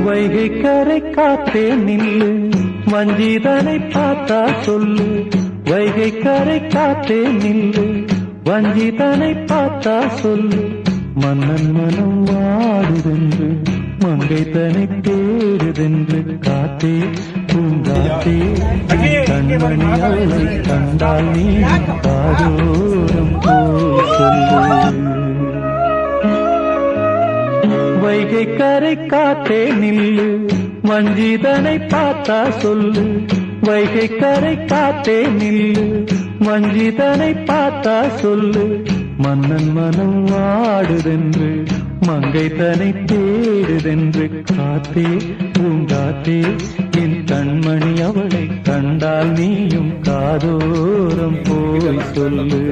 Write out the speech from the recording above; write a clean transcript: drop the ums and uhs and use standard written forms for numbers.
வைகை கரை காத்தே நில்லு, வஞ்சிதனை பார்த்தா சொல்லு. வைகை கரை காத்தே நில்லு, வஞ்சிதனை பார்த்தா சொல்லு. மன்னன் மனம் வாடுதென்று, மங்கை தனை தேடுதென்று. காத்தே பூங்காத்தே, கண்மணி அவளை கண்டால் நீ காதோரம் போய் சொல்லு. வைகை கரை காத்தே நில்லு, வஞ்சிதனை பார்த்தா சொல்லு. வைகை கரை காத்தே நில்லு, வஞ்சிதனை பார்த்தா சொல்லு. மன்னன் மனம் வாடுதென்று, மங்கை தனை தேடுதென்று. காத்தே பூங்காத்தே, என் கண்மணி அவளை கண்டால் நீயும் காதோரம் போய் சொல்லு.